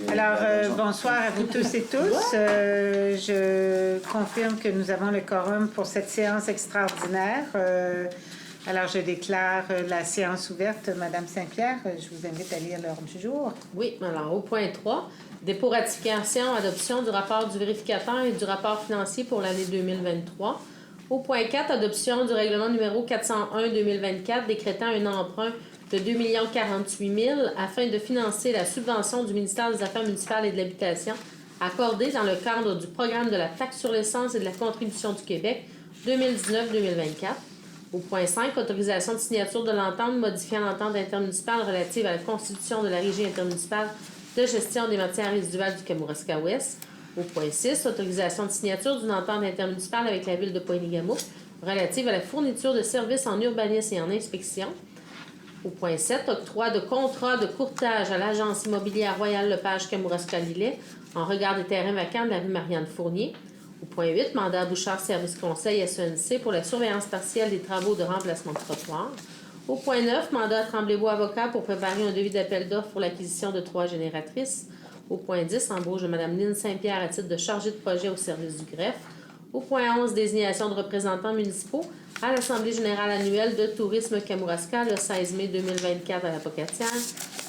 Alors, bonsoir à vous tous et tous. Je confirme que nous avons le quorum pour cette séance extraordinaire. Alors, je déclare la séance ouverte. Madame Saint-Pierre, je vous invite à lire l'ordre du jour. Oui, alors au point 3, dépôt ratification, adoption du rapport du vérificateur et du rapport financier pour l'année 2023. Au point 4, adoption du règlement numéro 401-2024 décrétant un emprunt de 2 048 000 afin de financer la subvention du ministère des Affaires municipales et de l'Habitation accordée dans le cadre du programme de la taxe sur l'essence et de la contribution du Québec 2019-2024. Au point 5, autorisation de signature de l'entente modifiant l'entente intermunicipale relative à la constitution de la Régie intermunicipale de gestion des matières résiduelles du Kamouraska-Ouest. Au point 6, autorisation de signature d'une entente intermunicipale avec la ville de Pointe-Égamouk relative à la fourniture de services en urbanisme et en inspection. Au point 7, octroi de contrat de courtage à l'agence immobilière Royal-Lepage Kamouraska-Lillet en regard des terrains vacants de la rue Marianne-Fournier. Au point 8, mandat Bouchard Service Conseil SENC pour la surveillance partielle des travaux de remplacement de trottoirs. Au point 9, mandat Tremblay-Bois Avocat pour préparer un devis d'appel d'offres pour l'acquisition de 3 génératrices. Au point 10, embauche de Mme Lynne Saint-Pierre à titre de chargée de projet au service du greffe. Au point 11, désignation de représentants municipaux à l'Assemblée générale annuelle de tourisme Kamouraska le 16 mai 2024 à la Pocatière.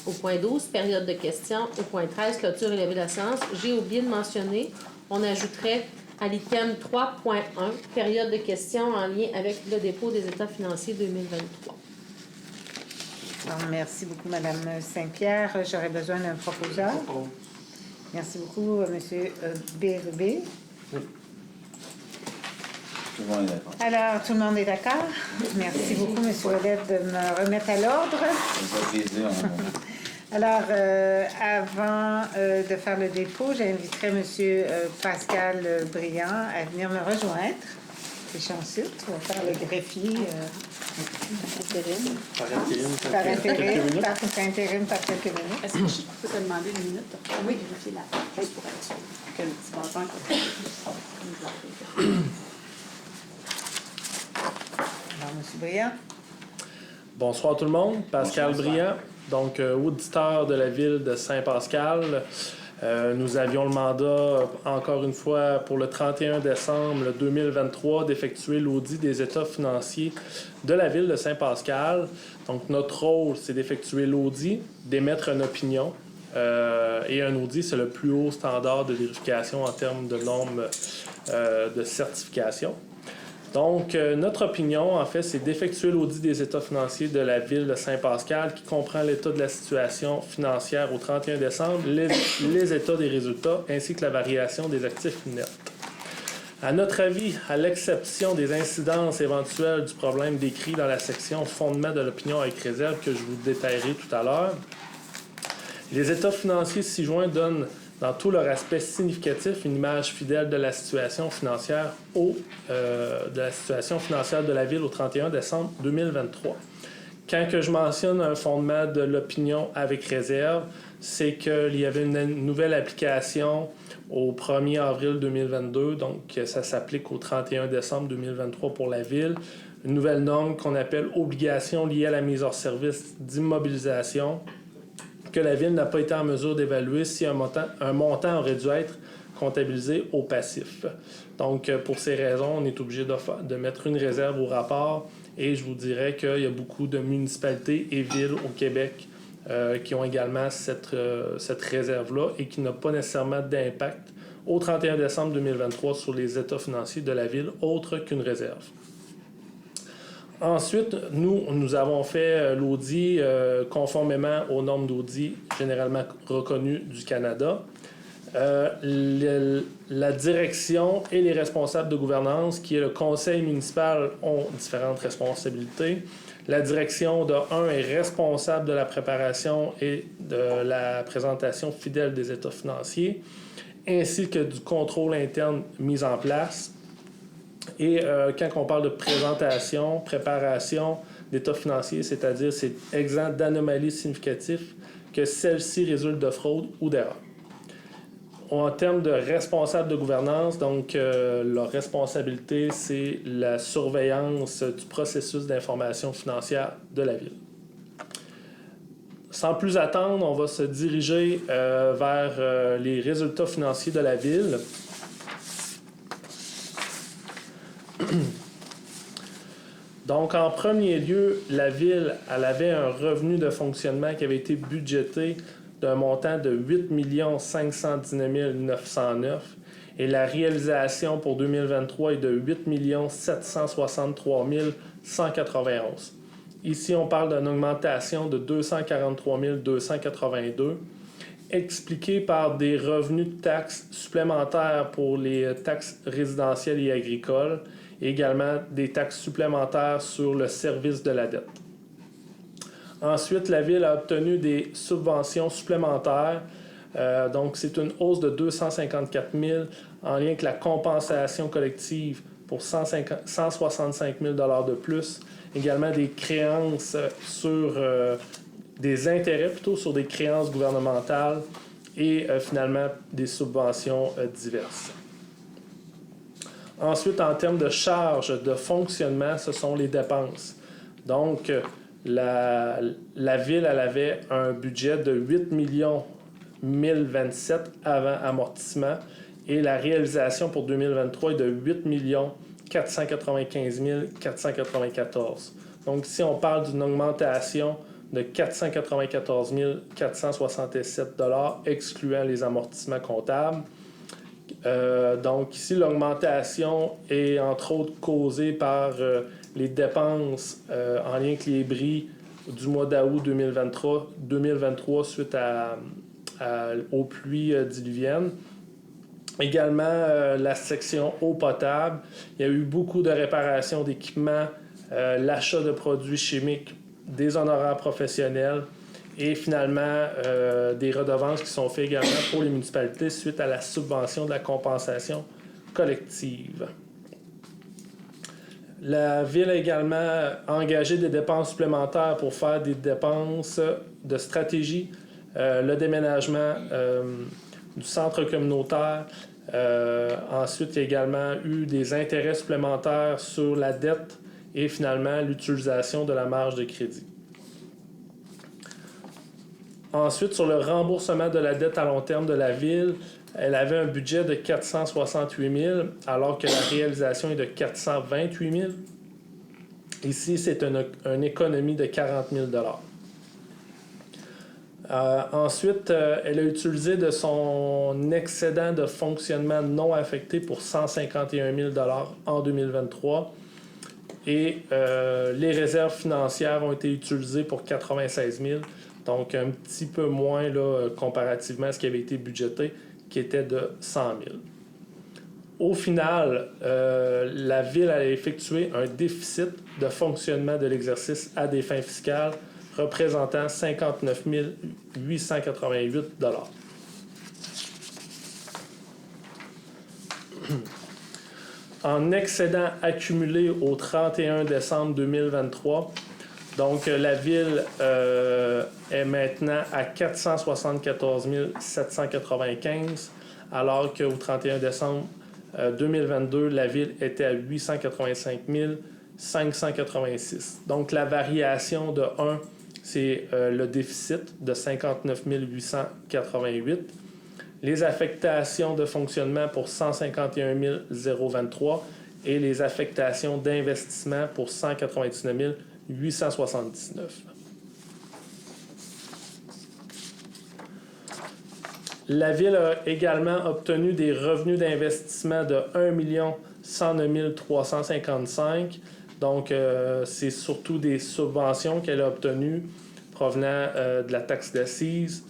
Au point 12, période de questions. Au point 13, clôture et levée de la séance. J'ai oublié de mentionner, on ajouterait à l'item 3.1, période de questions en lien avec le dépôt des états financiers 2023. Alors, merci beaucoup, Madame Saint-Pierre. J'aurais besoin d'un proposeur. Merci beaucoup, Monsieur Bérubé. Oui. Tout le monde est d'accord. Alors, tout le monde est d'accord? Merci beaucoup, M. Ouellet, de me remettre à l'ordre. Ça fait plaisir. Alors, avant de faire le dépôt, j'inviterai M. Pascal Briand à venir me rejoindre. C'est chanceux, tu vas faire le greffier intérim. Par intérim, par quelques minutes. Est-ce que je peux te demander une minute pour vérifier la juste pour être sûr que le petit bâton Alors, M. Briand. Bonsoir tout le monde, Pascal Briand, donc auditeur de la ville de Saint-Pascal. Nous avions le mandat, encore une fois, pour le 31 décembre 2023, d'effectuer l'audit des états financiers de la ville de Saint-Pascal. Donc, notre rôle, c'est d'effectuer l'audit, d'émettre une opinion. Et un audit, c'est le plus haut standard de vérification en termes de normes de certification. Donc, notre opinion, en fait, c'est d'effectuer l'audit des états financiers de la ville de Saint-Pascal qui comprend l'état de la situation financière au 31 décembre, les états des résultats ainsi que la variation des actifs nets. À notre avis, à l'exception des incidences éventuelles du problème décrit dans la section fondement de l'opinion avec réserve que je vous détaillerai tout à l'heure, les états financiers ci-joints donnent dans tout leur aspect significatif, une image fidèle de la situation financière de la ville au 31 décembre 2023. Quand que je mentionne un fondement de l'opinion avec réserve, c'est qu'il y avait une nouvelle application au 1er avril 2022, donc ça s'applique au 31 décembre 2023 pour la ville. Une nouvelle norme qu'on appelle obligation liée à la mise hors service d'immobilisation, que la Ville n'a pas été en mesure d'évaluer si un montant aurait dû être comptabilisé au passif. Donc, pour ces raisons, on est obligé de mettre une réserve au rapport et je vous dirais qu'il y a beaucoup de municipalités et villes au Québec qui ont également cette réserve-là et qui n'a pas nécessairement d'impact au 31 décembre 2023 sur les états financiers de la Ville, autre qu'une réserve. Ensuite, nous avons fait l'audit conformément aux normes d'audit généralement reconnues du Canada. La direction et les responsables de gouvernance, qui est le conseil municipal, ont différentes responsabilités. La direction de 1 est responsable de la préparation et de la présentation fidèle des états financiers, ainsi que du contrôle interne mis en place. Et quand on parle de préparation d'états financiers, c'est-à-dire c'est exempt d'anomalies significatives que celles-ci résultent de fraude ou d'erreur. En termes de responsable de gouvernance, donc leur responsabilité, c'est la surveillance du processus d'information financière de la Ville. Sans plus attendre, on va se diriger vers les résultats financiers de la Ville. Donc, en premier lieu, la Ville, elle avait un revenu de fonctionnement qui avait été budgété d'un montant de 8 519 909 et la réalisation pour 2023 est de 8 763 191. Ici, on parle d'une augmentation de 243 282, expliquée par des revenus de taxes supplémentaires pour les taxes résidentielles et agricoles, et également des taxes supplémentaires sur le service de la dette. Ensuite, la Ville a obtenu des subventions supplémentaires. Donc, c'est une hausse de 254 000 en lien avec la compensation collective pour 165 000 de plus. Également des créances sur des intérêts plutôt sur des créances gouvernementales et finalement des subventions diverses. Ensuite, en termes de charges de fonctionnement, ce sont les dépenses. Donc, la Ville, elle avait un budget de 8 1027 avant amortissement et la réalisation pour 2023 est de 8 495 494. Donc, ici, on parle d'une augmentation de 494 467 $, excluant les amortissements comptables. Donc, ici, l'augmentation est entre autres causée par les dépenses en lien avec les bris du mois d'août 2023 suite aux pluies diluviennes. Également, la section eau potable. Il y a eu beaucoup de réparations d'équipements, l'achat de produits chimiques, des honoraires professionnels et finalement des redevances qui sont faites également pour les municipalités suite à la subvention de la compensation collective. La Ville a également engagé des dépenses supplémentaires pour faire des dépenses de stratégie, le déménagement du centre communautaire. Ensuite, il y a également eu des intérêts supplémentaires sur la dette et finalement l'utilisation de la marge de crédit. Ensuite, sur le remboursement de la dette à long terme de la Ville, elle avait un budget de 468 000 alors que la réalisation est de 428 000. Ici, c'est une économie de 40 000 $. Ensuite, elle a utilisé de son excédent de fonctionnement non affecté pour 151 000 $ en 2023 et les réserves financières ont été utilisées pour 96 000 $, donc un petit peu moins là, comparativement à ce qui avait été budgété, qui était de 100 000 $. Au final, la Ville a effectué un déficit de fonctionnement de l'exercice à des fins fiscales représentant 59 888 $. En excédent accumulé au 31 décembre 2023, donc la Ville est maintenant à 474 795, alors qu'au 31 décembre 2022, la Ville était à 885 586. Donc la variation de 1, c'est le déficit de 59 888. Les affectations de fonctionnement pour 151 023 et les affectations d'investissement pour 199 879. La Ville a également obtenu des revenus d'investissement de 1 109 355. Donc, c'est surtout des subventions qu'elle a obtenues provenant de la taxe d'assises,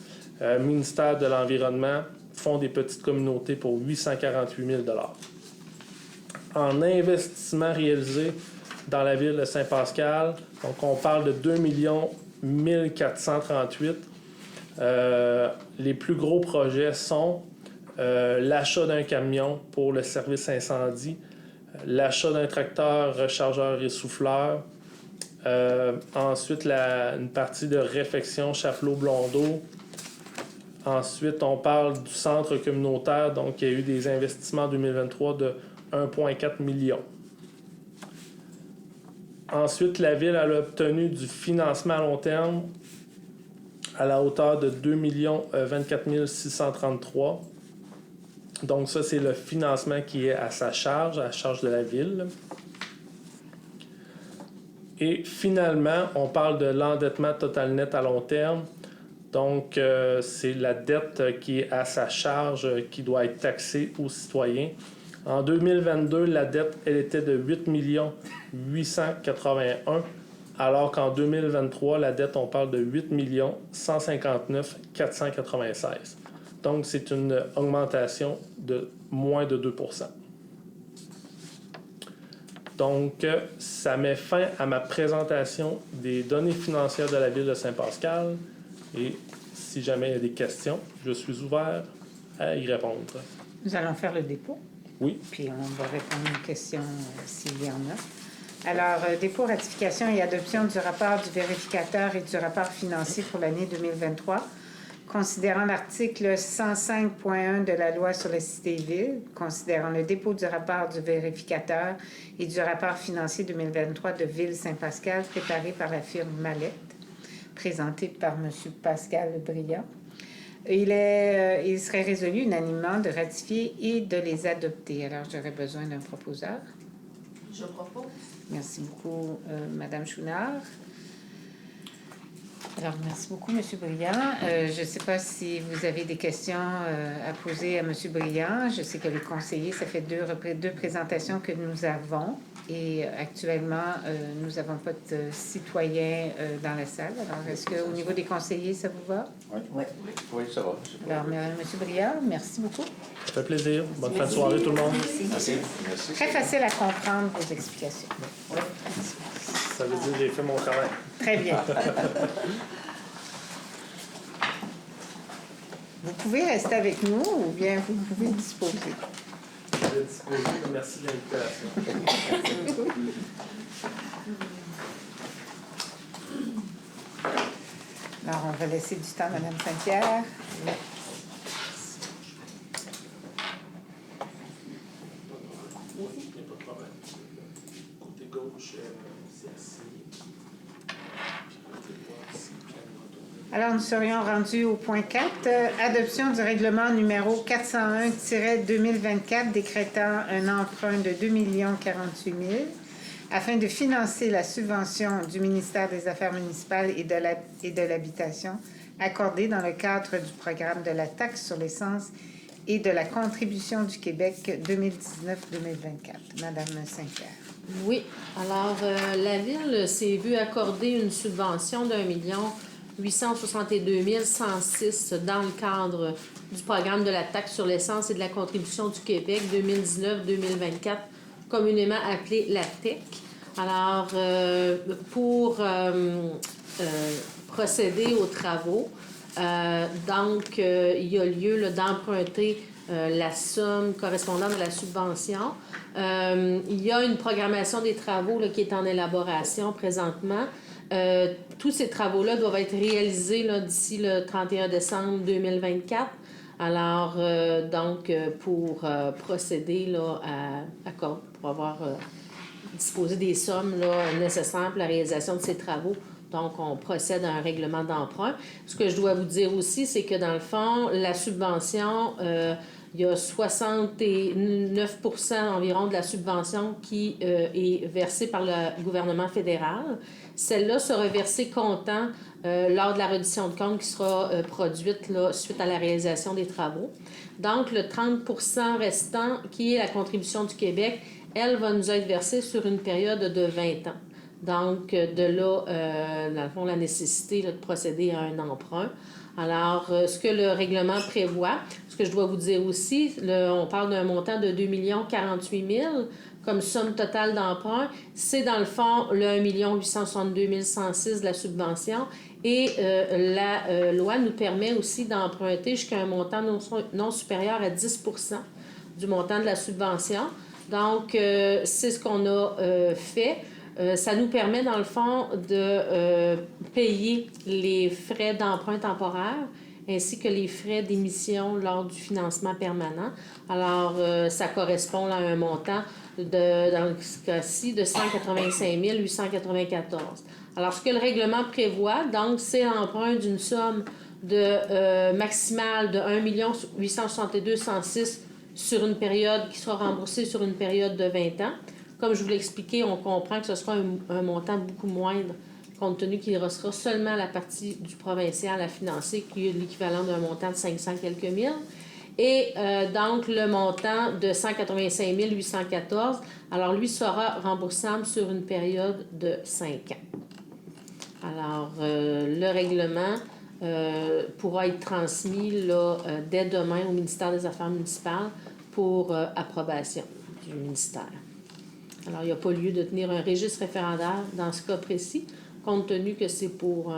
ministère de l'Environnement, Fonds des petites communautés pour 848 000 $. En investissement réalisé dans la ville de Saint-Pascal, donc on parle de 2 438. Les plus gros projets sont l'achat d'un camion pour le service incendie, l'achat d'un tracteur rechargeur et souffleur, ensuite une partie de réfection Chapelot-Blondeau. Ensuite, on parle du centre communautaire, donc il y a eu des investissements en 2023 de 1,4 million. Ensuite, la Ville a obtenu du financement à long terme à la hauteur de 2 24 633. Donc ça, c'est le financement qui est à sa charge, à la charge de la Ville. Et finalement, on parle de l'endettement total net à long terme. Donc, c'est la dette qui est à sa charge qui doit être taxée aux citoyens. En 2022, la dette, elle était de 8 881, alors qu'en 2023, la dette, on parle de 8 159 496. Donc, c'est une augmentation de moins de 2 %. Donc, ça met fin à ma présentation des données financières de la Ville de Saint-Pascal. Et si jamais il y a des questions, je suis ouvert à y répondre. Nous allons faire le dépôt. Oui. Puis on va répondre aux questions s'il y en a. Alors, dépôt, ratification et adoption du rapport du vérificateur et du rapport financier pour l'année 2023. Considérant l'article 105.1 de la loi sur les cités-villes, considérant le dépôt du rapport du vérificateur et du rapport financier 2023 de Ville Saint-Pascal préparé par la firme Mallette, présenté par M. Pascal Briand. Il serait résolu unanimement de ratifier et de les adopter. Alors, j'aurais besoin d'un proposeur. Je propose. Merci beaucoup, Mme Chouinard. Alors, merci beaucoup, M. Briand. Je ne sais pas si vous avez des questions à poser à M. Briand. Je sais que les conseillers, ça fait deux présentations que nous avons. Et actuellement, nous n'avons pas de citoyens dans la salle. Alors, est-ce qu'au niveau des conseillers, ça vous va? Oui, oui, ça va. Alors, M. Briand, merci beaucoup. Ça fait plaisir. Bonne fin de soirée, tout le monde. Merci. Merci. Très facile à comprendre vos explications. Ça veut dire que j'ai fait mon travail. Très bien. Vous pouvez rester avec nous ou bien vous pouvez disposer. Je vais disposer. Merci de l'invitation. Alors, on va laisser du temps à Mme Saint-Pierre. Côté gauche, c'est assis. Alors, nous serions rendus au point 4, adoption du règlement numéro 401-2024 décrétant un emprunt de 2 048 000 afin de financer la subvention du ministère des Affaires municipales et de l'Habitation accordée dans le cadre du programme de la taxe sur l'essence et de la contribution du Québec 2019-2024. Madame Saint-Pierre. Oui. Alors, la Ville s'est vue accorder une subvention d'1 862 106 dans le cadre du programme de la taxe sur l'essence et de la contribution du Québec 2019-2024, communément appelé la TEC. Alors, pour procéder aux travaux, donc, il y a lieu d'emprunter la somme correspondant à la subvention. Il y a une programmation des travaux qui est en élaboration présentement. Tous ces travaux-là doivent être réalisés d'ici le 31 décembre 2024. Alors, donc, pour procéder pour avoir disposé des sommes nécessaires pour la réalisation de ces travaux, donc on procède à un règlement d'emprunt. Ce que je dois vous dire aussi, c'est que dans le fond, la subvention, il y a 69 % environ de la subvention qui est versée par le gouvernement fédéral. Celle-là sera versée comptant lors de la reddition de compte qui sera produite suite à la réalisation des travaux. Donc, le 30 % restant, qui est la contribution du Québec, elle va nous être versée sur une période de 20 ans. Donc, de là, dans le fond, la nécessité de procéder à un emprunt. Alors, ce que le règlement prévoit, ce que je dois vous dire aussi, on parle d'un montant de 2 048 000 comme somme totale d'emprunt. C'est dans le fond le 1 862 106 de la subvention. Et la loi nous permet aussi d'emprunter jusqu'à un montant non supérieur à 10 % du montant de la subvention. Donc, c'est ce qu'on a fait. Ça nous permet, dans le fond, de payer les frais d'emprunt temporaire ainsi que les frais d'émission lors du financement permanent. Alors, ça correspond à un montant, dans ce cas-ci, de 185 894. Alors, ce que le règlement prévoit, donc, c'est l'emprunt d'une somme de maximale de 1 862 106 sur une période qui sera remboursée sur une période de 20 ans. Comme je vous l'ai expliqué, on comprend que ce sera un montant beaucoup moindre, compte tenu qu'il restera seulement la partie du provincial à financer, qui est l'équivalent d'un montant de 500 quelques mille. Et donc, le montant de 185 814, alors lui sera remboursable sur une période de 5 ans. Alors, le règlement pourra être transmis là, dès demain au ministère des Affaires municipales pour approbation du ministère. Alors, il n'y a pas lieu de tenir un registre référendaire dans ce cas précis, compte tenu que c'est pour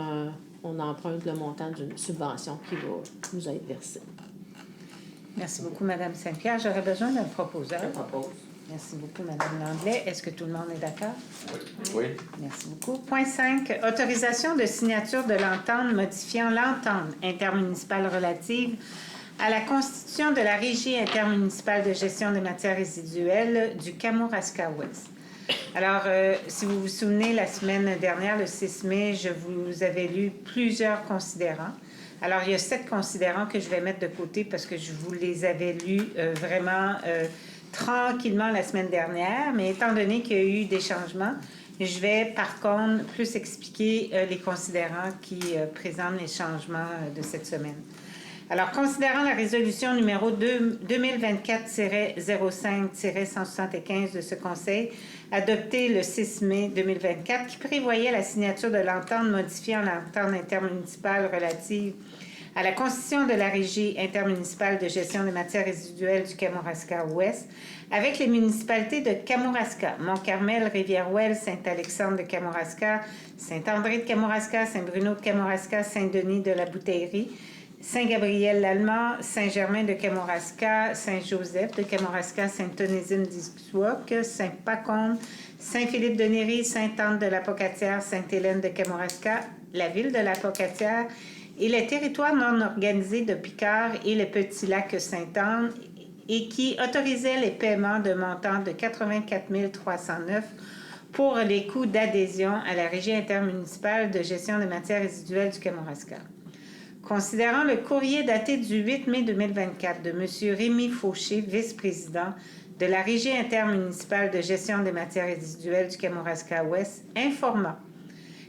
on emprunte le montant d'une subvention qui va nous être versée. Merci beaucoup, Mme Saint-Pierre. J'aurais besoin d'un proposeur. Je propose. Merci beaucoup, Mme Langlais. Est-ce que tout le monde est d'accord? Oui. Merci beaucoup. Point 5. Autorisation de signature de l'entente modifiant l'entente intermunicipale relative à la constitution de la Régie intermunicipale de gestion des matières résiduelles du Kamouraska-Ouest. Alors, si vous vous souvenez, la semaine dernière, le 6 mai, je vous avais lu plusieurs considérants. Alors, il y a 7 considérants que je vais mettre de côté parce que je vous les avais lus vraiment tranquillement la semaine dernière, mais étant donné qu'il y a eu des changements, je vais par contre plus expliquer les considérants qui présentent les changements de cette semaine. Alors, considérant la résolution numéro 2024-05-175 de ce Conseil, adoptée le 6 mai 2024, qui prévoyait la signature de l'entente modifiant l'entente intermunicipale relative à la constitution de la Régie intermunicipale de gestion des matières résiduelles du Kamouraska-Ouest avec les municipalités de Kamouraska, Mont-Carmel, Rivière-Ouelle, Saint-Alexandre de Kamouraska, Saint-André de Kamouraska, Saint-Bruno de Kamouraska, Saint-Denis de la Bouteillerie, Saint-Gabriel-l'Allemand, Saint-Germain de Kamouraska, Saint-Joseph de Kamouraska, Saint-Onésime d'Ixouac, Saint-Pacôme, Saint-Philippe de Néry, Sainte-Anne de la Pocatière, Sainte-Hélène de Kamouraska, la ville de la Pocatière et les territoires non organisés de Picard et le Petit Lac Sainte-Anne et qui autorisait les paiements de montants de 84 309 pour les coûts d'adhésion à la Régie intermunicipale de gestion des matières résiduelles du Kamouraska. Considérant le courrier daté du 8 mai 2024 de M. Rémi Fauché, vice-président de la Régie intermunicipale de gestion des matières résiduelles du Kamouraska-Ouest, informant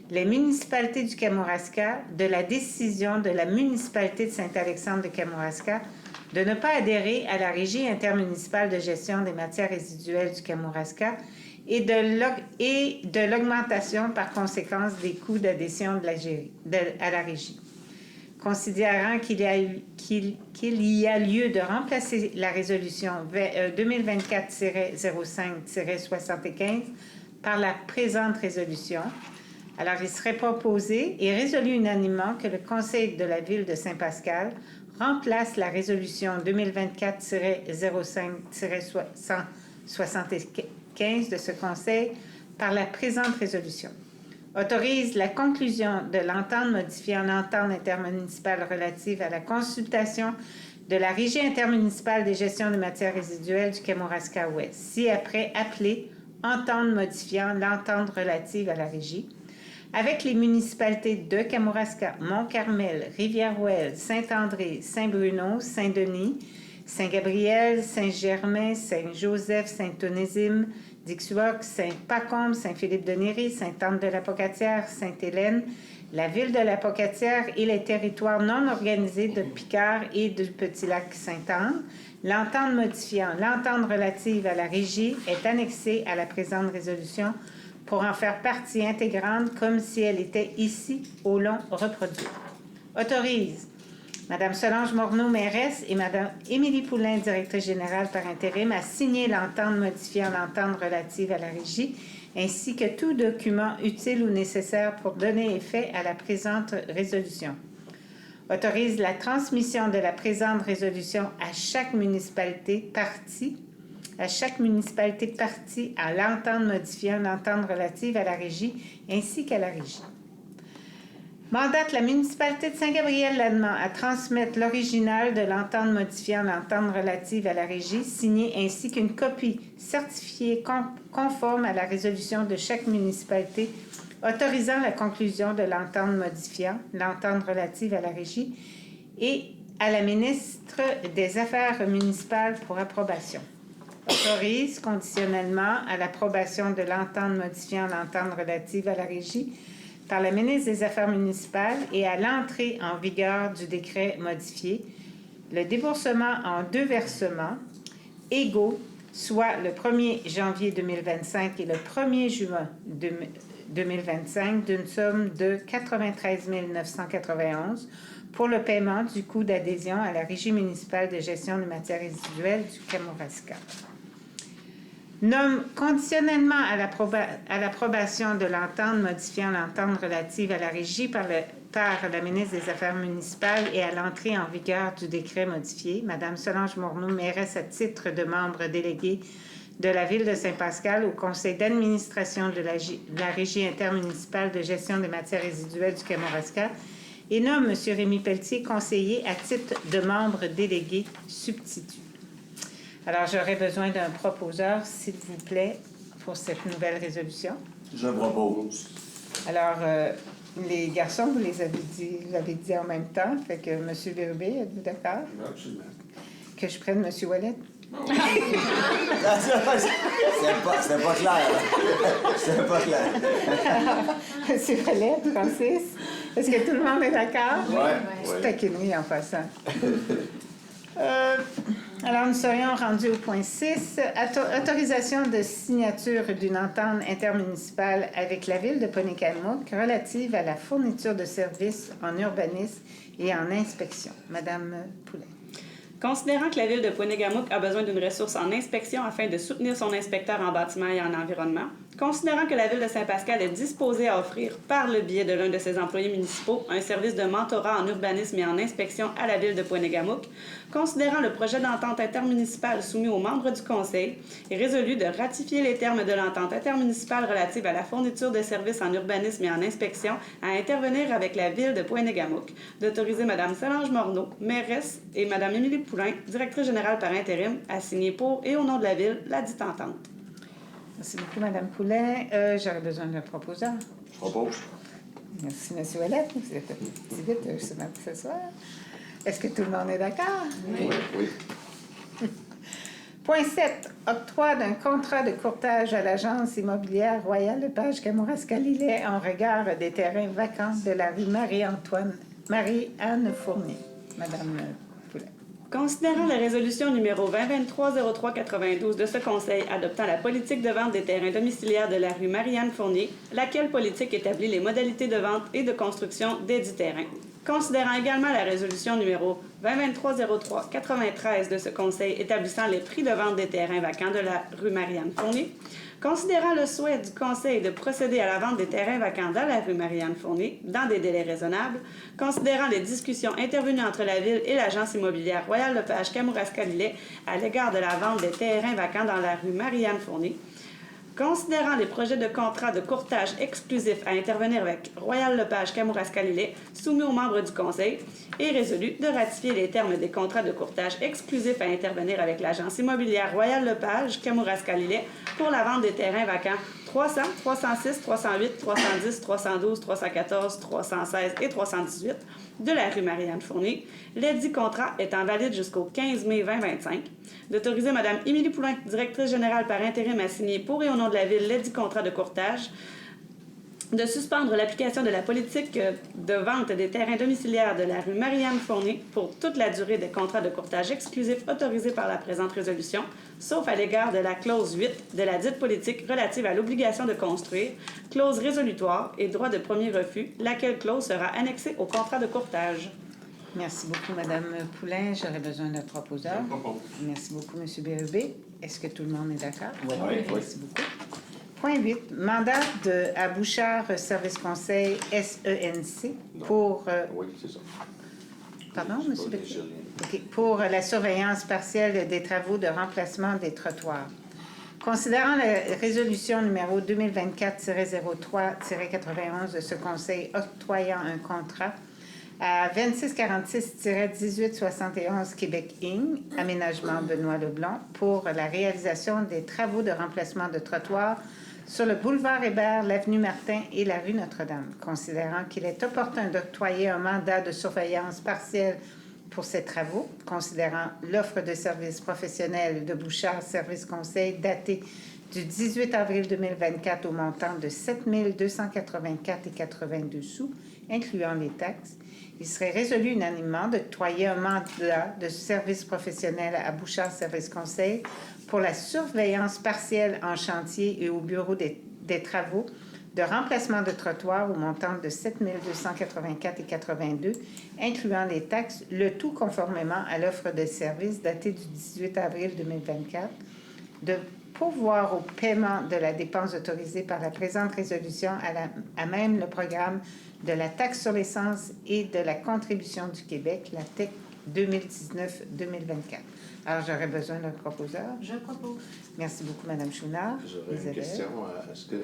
les municipalités du Kamouraska de la décision de la municipalité de Saint-Alexandre de Kamouraska de ne pas adhérer à la Régie intermunicipale de gestion des matières résiduelles du Kamouraska et de l'augmentation par conséquence des coûts d'adhésion à la Régie. Considérant qu'il y a lieu de remplacer la résolution 2024-05-75 par la présente résolution, alors il serait proposé et résolu unanimement que le Conseil de la Ville de Saint-Pascal remplace la résolution 2024-05-175 de ce Conseil par la présente résolution. Autorise la conclusion de l'entente modifiant l'entente intermunicipale relative à la consultation de la Régie intermunicipale de gestion des matières résiduelles du Kamouraska-Ouest, ci-après appelée entente modifiant l'entente relative à la Régie, avec les municipalités de Kamouraska, Mont-Carmel, Rivière-Ouelle, Saint-André, Saint-Bruno, Saint-Denis, Saint-Gabriel, Saint-Germain, Saint-Joseph, Saint-Onésime, d'Ixouac, Saint-Pacôme, Saint-Philippe de Néry, Sainte-Anne de la Pocatière, Sainte-Hélène, la ville de la Pocatière et les territoires non organisés de Picard et du Petit-Lac Sainte-Anne. L'entente modifiant l'entente relative à la Régie est annexée à la présente résolution pour en faire partie intégrante comme si elle était ici au long reproduite. Autorise Mme Solange Morneau, mairesse, et Mme Émilie Poulain, directrice générale par intérim, à signer l'entente modifiant l'entente relative à la Régie, ainsi que tout document utile ou nécessaire pour donner effet à la présente résolution. Autorise la transmission de la présente résolution à chaque municipalité partie à l'entente modifiant l'entente relative à la Régie, ainsi qu'à la Régie. Mandate la municipalité de Saint-Gabriel-l'Allemand à transmettre l'original de l'entente modifiant l'entente relative à la Régie, signée ainsi qu'une copie certifiée conforme à la résolution de chaque municipalité autorisant la conclusion de l'entente modifiant l'entente relative à la régie et à la ministre des Affaires municipales pour approbation. Autorise conditionnellement à l'approbation de l'entente modifiant l'entente relative à la régie par la ministre des Affaires municipales et à l'entrée en vigueur du décret modifié, le déboursement en 2 versements égaux, soit le 1er janvier 2025 et le 1er juin 2025, d'une somme de 93 991 pour le paiement du coût d'adhésion à la Régie municipale de gestion des matières résiduelles du Kamouraska. Nomme conditionnellement à l'approbation de l'entente modifiant l'entente relative à la régie par la ministre des Affaires municipales et à l'entrée en vigueur du décret modifié, Mme Solange Morneau, mairesse à titre de membre délégué de la Ville de Saint-Pascal au conseil d'administration de la Régie intermunicipale de gestion des matières résiduelles du Kamouraska et nomme M. Rémi Pelletier conseiller à titre de membre délégué substitut. Alors, j'aurais besoin d'un proposeur, s'il vous plaît, pour cette nouvelle résolution. Je propose. Alors, les garçons, vous l'avez dit en même temps. Fait que M. Bérubé, êtes-vous d'accord? Absolument. Que je prenne M. Ouellet? C'est pas clair. C'est pas clair. M. Ouellet, Francis, est-ce que tout le monde est d'accord? Ouais. C'est taquinerie en passant. Alors, nous serions rendus au point 6. Autorisation de signature d'une entente intermunicipale avec la Ville de Ponékamook relative à la fourniture de services en urbanisme et en inspection. Madame Poulet. Considérant que la Ville de Ponékamook a besoin d'une ressource en inspection afin de soutenir son inspecteur en bâtiment et en environnement, considérant que la Ville de Saint-Pascal est disposée à offrir, par le biais de l'un de ses employés municipaux, un service de mentorat en urbanisme et en inspection à la Ville de Ponékamook, considérant le projet d'entente intermunicipale soumis aux membres du Conseil, est résolu de ratifier les termes de l'entente intermunicipale relative à la fourniture de services en urbanisme et en inspection à intervenir avec la Ville de Ponékamook, d'autoriser Mme Solange Morneau, mairesse, et Mme Émilie Poulain, directrice générale par intérim, à signer pour et au nom de la Ville la dite entente. Merci beaucoup, Mme Poulin. J'aurais besoin d'un proposeur. Je propose. Merci, M. Ouellet. Vous êtes petit vite ce soir. Est-ce que tout le monde est d'accord? Oui. Point 7. Octroi d'un contrat de courtage à l'agence immobilière Royal Lepage Kamouraska-Lillet en regard des terrains vacants de la rue Marie-Anne Fournier. Madame Poulet. Considérant la résolution numéro 2023-03-92 de ce Conseil adoptant la politique de vente des terrains domiciliaires de la rue Marie-Anne Fournier, laquelle politique établit les modalités de vente et de construction des dits terrains. Considérant également la résolution numéro 2023-03-93 de ce Conseil établissant les prix de vente des terrains vacants de la rue Marie-Anne Fournier, considérant le souhait du Conseil de procéder à la vente des terrains vacants dans la rue Marie-Anne Fournier dans des délais raisonnables, considérant les discussions intervenues entre la Ville et l'agence immobilière Royal Lepage Kamouraska-Lillet à l'égard de la vente des terrains vacants dans la rue Marie-Anne Fournier, considérant les projets de contrat de courtage exclusif à intervenir avec Royal Lepage Kamouraska-Lillet soumis aux membres du Conseil, est résolu de ratifier les termes des contrats de courtage exclusifs à intervenir avec l'agence immobilière Royal Lepage Kamouraska-Lillet pour la vente des terrains vacants 300, 306, 308, 310, 312, 314, 316 et 318 de la rue Marie-Anne Fournier, lesdits contrats étant valides jusqu'au 15 mai 2025, d'autoriser Mme Émilie Poulain, directrice générale par intérim, à signer pour et au nom de la Ville lesdits contrats de courtage, de suspendre l'application de la politique de vente des terrains domiciliaires de la rue Marie-Anne Fournier pour toute la durée des contrats de courtage exclusifs autorisés par la présente résolution, sauf à l'égard de la clause 8 de la dite politique relative à l'obligation de construire, clause résolutoire et droit de premier refus, laquelle clause sera annexée au contrat de courtage. Merci beaucoup, Mme Poulin. J'aurais besoin d'un proposeur. Je propose. Merci beaucoup, M. Bérubé. Est-ce que tout le monde est d'accord? Oui. Merci beaucoup. Point 8. Mandat à Bouchard Service Conseil SENC pour... Oui, c'est ça. Pardon, M. C'est pas Bérubé? déjà rien. OK. Pour la surveillance partielle des travaux de remplacement des trottoirs. Considérant la résolution numéro 2024-03-91 de ce Conseil octroyant un contrat à 2646-1871 Québec Inc., aménagement Benoît Leblanc, pour la réalisation des travaux de remplacement de trottoirs sur le boulevard Hébert, l'avenue Martin et la rue Notre-Dame, considérant qu'il est opportun d'octroyer un mandat de surveillance partielle pour ces travaux, considérant l'offre de services professionnels de Bouchard Service Conseil datée du 18 avril 2024 au montant de 7 284,82 sous, incluant les taxes, il serait résolu unanimement d'octroyer un mandat de service professionnel à Bouchard Service Conseil pour la surveillance partielle en chantier et au bureau des travaux de remplacement de trottoirs au montant de 7 284,82, incluant les taxes, le tout conformément à l'offre de service datée du 18 avril 2024, de pourvoir au paiement de la dépense autorisée par la présente résolution à même le programme de la taxe sur l'essence et de la contribution du Québec, la TEC 2019-2024. Alors, j'aurais besoin d'un proposeur. Je propose. Merci beaucoup, Mme Chounard. J'aurais une Isabelle. question. Est-ce que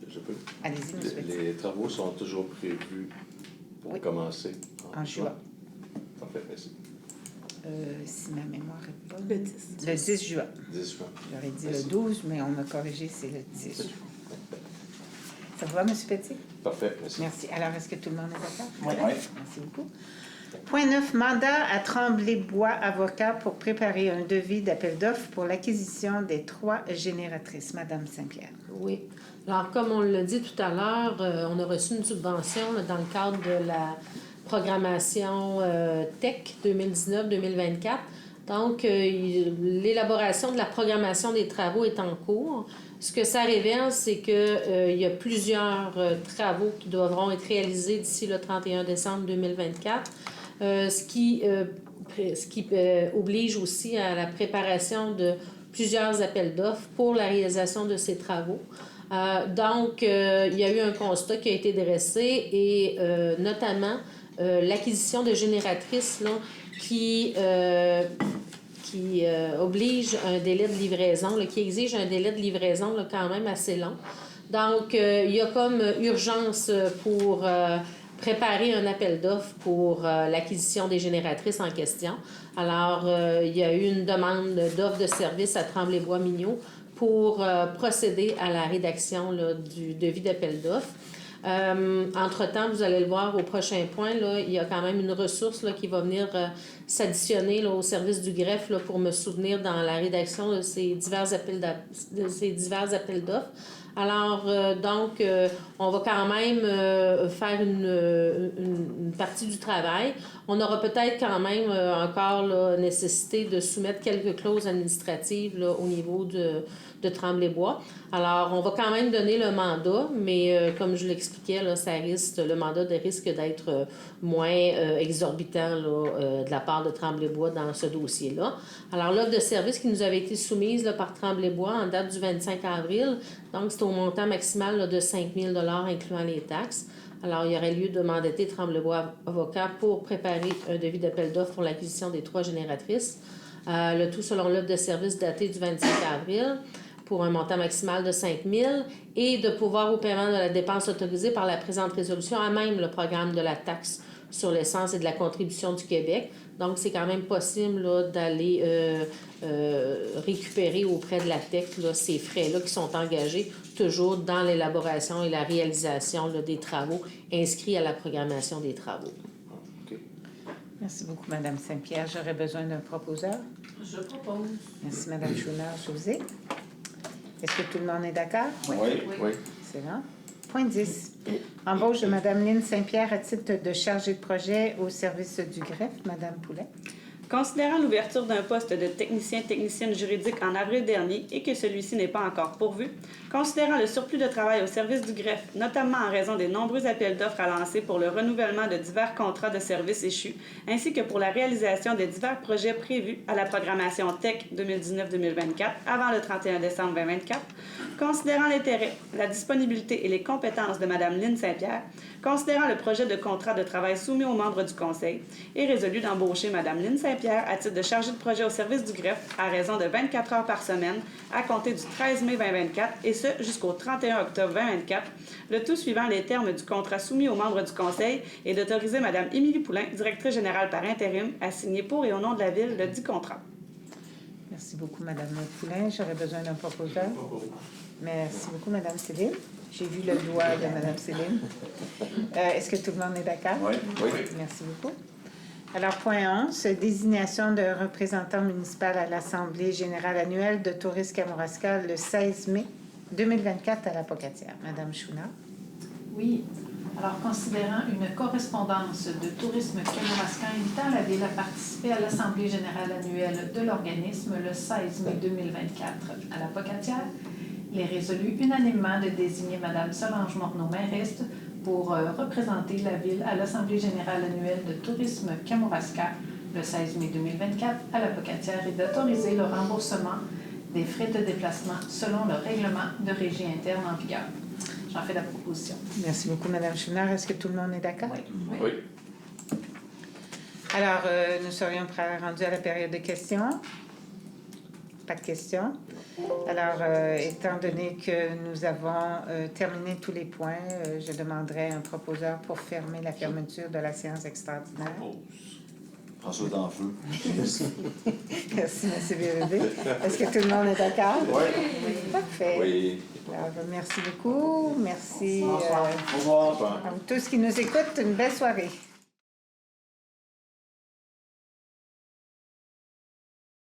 je peux? Allez-y, M. Petit. Les travaux sont toujours prévus pour Oui. commencer En juin. Parfait, merci. Si ma mémoire est bonne. Le 10. Le 10 juin. 10 juin. J'aurais dit Merci. le 12, mais on m'a corrigé, c'est le 10 juin. Ça vous va, M. Petit? Parfait, merci. Merci. Alors, est-ce que tout le monde est d'accord? Oui. Merci beaucoup. Point 9. Mandat à Tremblay-Bois Avocat pour préparer un devis d'appel d'offres pour l'acquisition des 3 génératrices. Madame Saint-Pierre. Oui. Alors, comme on l'a dit tout à l'heure, on a reçu une subvention là, dans le cadre de la programmation TEC 2019-2024. Donc, l'élaboration de la programmation des travaux est en cours. Ce que ça révèle, c'est qu'il y a plusieurs travaux qui devront être réalisés d'ici le 31 décembre 2024, ce qui oblige aussi à la préparation de plusieurs appels d'offres pour la réalisation de ces travaux. Donc, il y a eu un constat qui a été dressé et notamment l'acquisition de génératrices là, qui oblige un délai de livraison, là, qui exige un délai de livraison là, quand même assez long. Donc, il y a comme urgence pour préparer un appel d'offres pour l'acquisition des génératrices en question. Alors, il y a eu une demande d'offre de service à Tremblay-Bois-Mignot pour procéder à la rédaction là, du devis d'appel d'offres. Entre-temps, vous allez le voir au prochain point, là, il y a quand même une ressource là, qui va venir s'additionner là, au service du greffe là, pour me soutenir dans la rédaction de ces divers appels d'offres. Alors, donc, on va quand même faire une partie du travail. On aura peut-être quand même encore là, nécessité de soumettre quelques clauses administratives là, au niveau de Tremblay-Bois. Alors, on va quand même donner le mandat, mais comme je l'expliquais, là, le mandat risque d'être moins exorbitant là, de la part de Tremblay-Bois dans ce dossier-là. Alors, l'offre de service qui nous avait été soumise là, par Tremblay-Bois en date du 25 avril, donc c'est au montant maximal là, de 5 000 $ incluant les taxes. Alors, il y aurait lieu de mandater Tremblay-Bois Avocat pour préparer un devis d'appel d'offres pour l'acquisition des 3 génératrices. Le tout selon l'offre de service datée du 25 avril pour un montant maximal de 5 000 et de pouvoir au paiement de la dépense autorisée par la présente résolution à même le programme de la taxe sur l'essence et de la contribution du Québec. Donc, c'est quand même possible là, d'aller récupérer auprès de la TEC là, ces frais-là qui sont engagés toujours dans l'élaboration et la réalisation là, des travaux inscrits à la programmation des travaux. OK. Merci beaucoup, Mme Saint-Pierre. J'aurais besoin d'un proposeur. Je propose. Merci, Mme Chounard-José. Est-ce que tout le monde est d'accord? Oui. Excellent. Point 10. Embauche de Mme Lynne Saint-Pierre à titre de chargée de projet au service du greffe. Mme Poulet. Considérant l'ouverture d'un poste de technicienne juridique en avril dernier et que celui-ci n'est pas encore pourvu, considérant le surplus de travail au service du greffe, notamment en raison des nombreux appels d'offres à lancer pour le renouvellement de divers contrats de services échus, ainsi que pour la réalisation des divers projets prévus à la programmation TEC 2019-2024 avant le 31 décembre 2024, considérant l'intérêt, la disponibilité et les compétences de Mme Lynne Saint-Pierre, considérant le projet de contrat de travail soumis aux membres du Conseil, est résolu d'embaucher Mme Lynne Saint-Pierre à titre de chargée de projet au service du greffe à raison de 24 heures par semaine à compter du 13 mai 2024 et ce jusqu'au 31 octobre 2024, le tout suivant les termes du contrat soumis aux membres du Conseil et d'autoriser Mme Émilie Poulain, directrice générale par intérim, à signer pour et au nom de la Ville le dit contrat. Merci beaucoup, Mme Poulain. J'aurais besoin d'un proposeur. Merci beaucoup, Madame Céline. J'ai vu le doigt de Madame Céline. Est-ce que tout le monde est d'accord? Oui. Oui. Merci beaucoup. Alors, point 11, désignation de représentant municipal à l'Assemblée générale annuelle de Tourisme Kamouraska le 16 mai 2024 à la Pocatière. Madame Chouna. Oui. Alors, considérant une correspondance de Tourisme Kamouraska invitant la Ville à participer à l'Assemblée générale annuelle de l'organisme le 16 mai 2024 à la Pocatière, il est résolu unanimement de désigner Mme Solange Morneau, mairiste, pour représenter la Ville à l'Assemblée générale annuelle de Tourisme Kamouraska le 16 mai 2024 à la Pocatière et d'autoriser le remboursement des frais de déplacement selon le règlement de régie interne en vigueur. J'en fais la proposition. Merci beaucoup, Madame Chounard. Est-ce que tout le monde est d'accord? Oui. Oui. Alors, nous serions rendus à la période de questions. Pas de questions. Alors, étant donné que nous avons terminé tous les points, je demanderai un proposeur pour fermer la fermeture de la séance extraordinaire. François D'Enfeu. Merci, M. Bérubé. Est-ce que tout le monde est d'accord? Oui. Parfait. Oui. Alors, merci beaucoup. Merci Au revoir. à vous tous qui nous écoutent. Une belle soirée.